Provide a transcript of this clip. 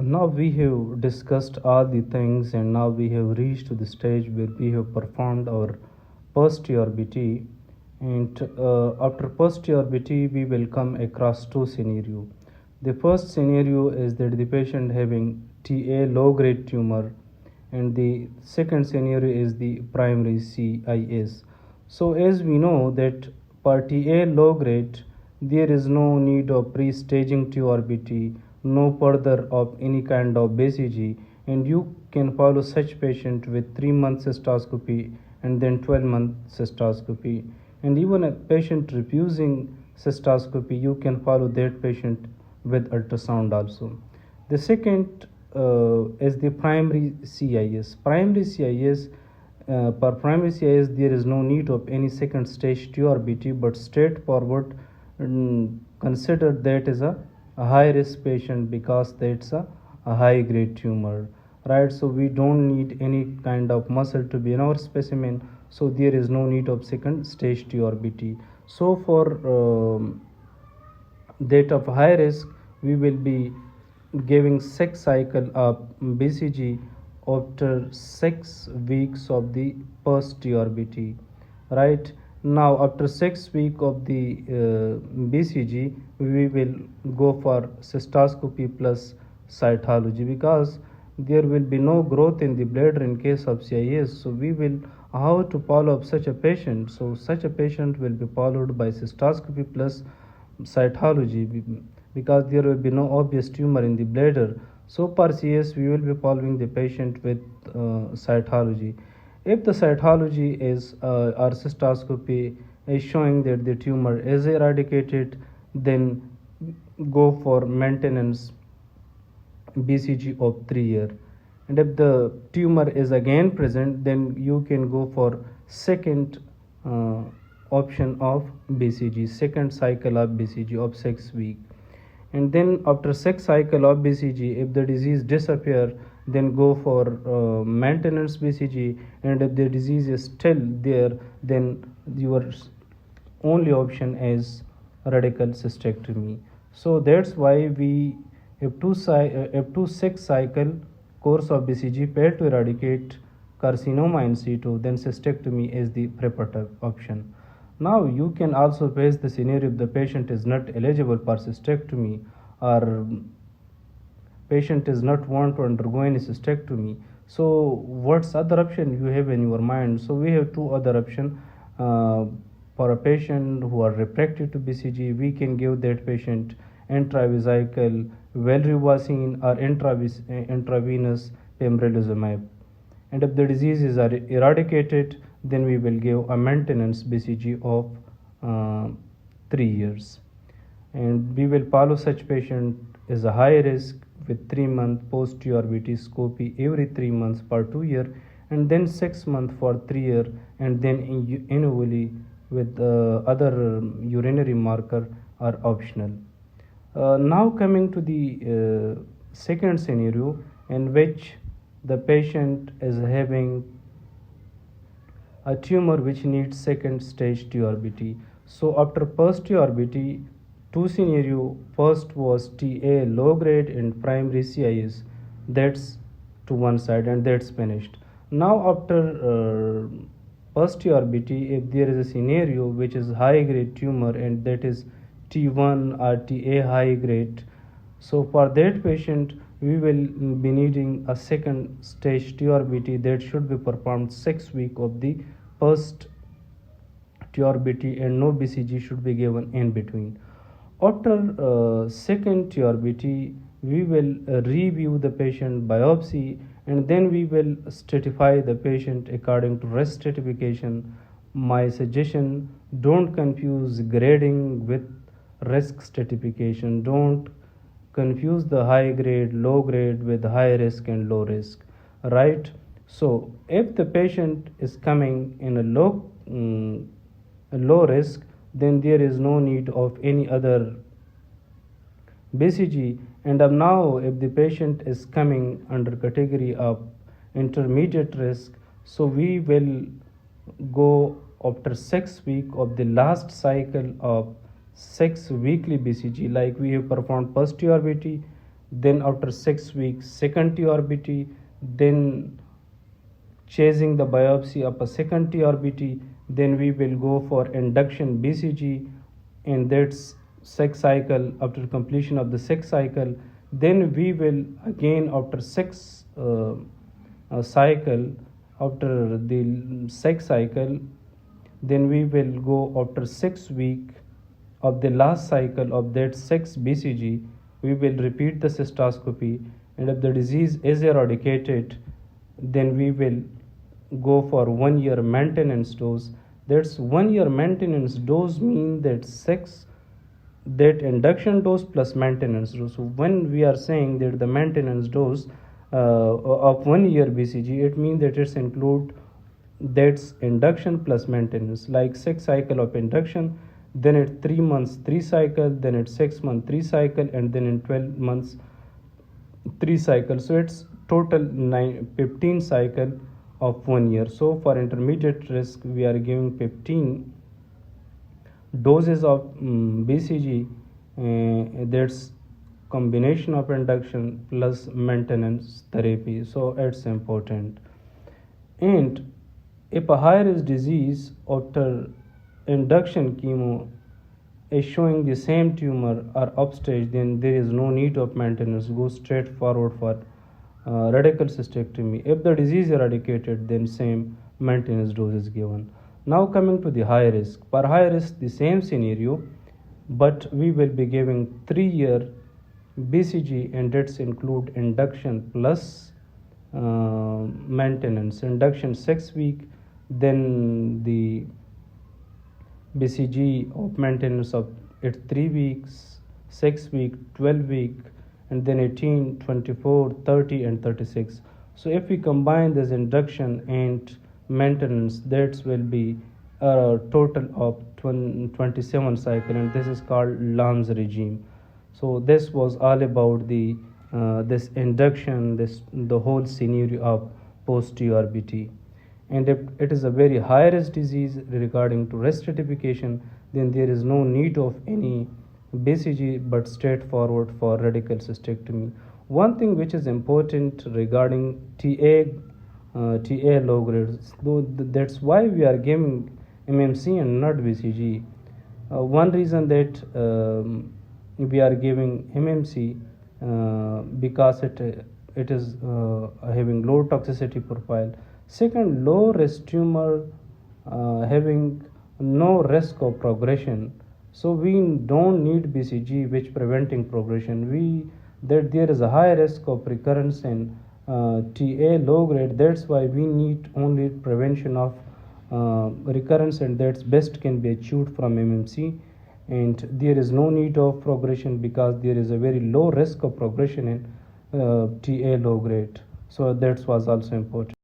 Now we have discussed all the things, and now we have reached to the stage where we have performed our post TURBT. And after post TURBT, we will come across two scenarios. The first scenario is that the patient having TA low grade tumor, and the second scenario is the primary CIS. So, as we know that for TA low grade, there is no need of pre-staging TURBT, no further of any kind of BCG, and you can follow such patient with 3 months cystoscopy and then 12-month cystoscopy. And even a patient refusing cystoscopy, you can follow that patient with ultrasound also. The second is the primary CIS. Primary CIS, for primary CIS, there is no need of any second stage TURBT, but straightforward consider that as a high risk patient because that's a high grade tumor, right? So we don't need any kind of muscle to be in our specimen, so there is no need of second stage TURBT. So for that of high risk, we will be giving 6 cycle of BCG after 6 weeks of the post TURBT, right? Now after 6 weeks of the BCG, we will go for cystoscopy plus cytology because there will be no growth in the bladder in case of CIS. So we will how to follow up such a patient. So such a patient will be followed by cystoscopy plus cytology because there will be no obvious tumor in the bladder. So for CS, we will be following the patient with cytology. If the cytology is or cystoscopy is showing that the tumor is eradicated, then go for maintenance BCG of 3 years. And if the tumor is again present, then you can go for second option of BCG, second cycle of BCG of 6 weeks. And then after 6 cycle of BCG, if the disease disappear, then go for maintenance BCG, and if the disease is still there, then your only option is radical cystectomy. So that's why we if 6 cycle course of BCG fail to eradicate carcinoma in situ, then cystectomy is the preferred option. Now you can also face the scenario if the patient is not eligible for cystectomy or patient is not want to undergo any cystectomy. So what's other option you have in your mind? So we have two other option. For a patient who are refractory to BCG, we can give that patient intravesical valrubicin or intravenous pembrolizumab. And if the diseases are eradicated, then we will give a maintenance BCG of 3 years. And we will follow such patient as a high risk with 3 month post TURBT scopy every 3 months for 2 years, and then 6 months for 3 years, and then annually with other urinary marker are optional. Now coming to the second scenario in which the patient is having a tumor which needs second stage TURBT. So after first TURBT, two scenario, first was TA low grade and primary CIS, that's to one side and that's finished. Now after first TURBT, if there is a scenario which is high grade tumor and that is T1 or TA high grade, so for that patient we will be needing a second stage TURBT that should be performed 6 weeks of the first TURBT, and no BCG should be given in between. After second TURBT, we will review the patient biopsy, and then we will stratify the patient according to risk stratification. My suggestion, don't confuse grading with risk stratification. Don't confuse the high grade, low grade with high risk and low risk, right? So if the patient is coming in a low risk, then there is no need of any other BCG. And now if the patient is coming under category of intermediate risk, so we will go after 6 weeks of the last cycle of 6 weekly BCG, like we have performed first TURBT, then after 6 weeks second TURBT, then chasing the biopsy of a second TURBT, then we will go for induction BCG, and that's six cycle. After completion of the sixth cycle, then we will again after six cycle, after the sixth cycle, then we will go after 6 week of the last cycle of that 6 BCG, we will repeat the cystoscopy, and if the disease is eradicated, then we will go for 1 year maintenance dose. That's 1 year maintenance dose mean that six, that induction dose plus maintenance dose. So when we are saying that the maintenance dose of 1 year BCG, it means that it's include that's induction plus maintenance, like 6 cycle of induction, then at 3 months 3 cycle, then at 6 months 3 cycle, and then in 12 months 3 cycle. So it's total 15 cycle of 1 year. So for intermediate risk we are giving 15 doses of BCG. That's combination of induction plus maintenance therapy, so it's important. And if a high risk disease after induction chemo is showing the same tumor or upstage, then there is no need of maintenance, go straight forward for radical cystectomy. If the disease eradicated, then same maintenance dose is given. Now coming to the high risk. For high risk, the same scenario, but we will be giving 3 year BCG, and that's include induction plus maintenance. Induction 6 week, then the BCG of maintenance of it 3 weeks, 6 week, 12 week, and then 18, 24, 30, and 36. So if we combine this induction and maintenance, that will be a total of 27 cycle, and this is called Lamb's regime. So this was all about the this induction, this the whole scenario of post TURBT. And if it is a very high risk disease regarding to risk stratification, then there is no need of any BCG but straightforward for radical cystectomy. One thing which is important regarding TA low grades, though that's why we are giving MMC and not BCG. One reason that we are giving MMC because it is having low toxicity profile. Second, low risk tumor having no risk of progression. So we don't need BCG which preventing progression. That there is a high risk of recurrence in TA low grade. That's why we need only prevention of recurrence, and that's best can be achieved from MMC. And there is no need of progression because there is a very low risk of progression in TA low grade. So that was also important.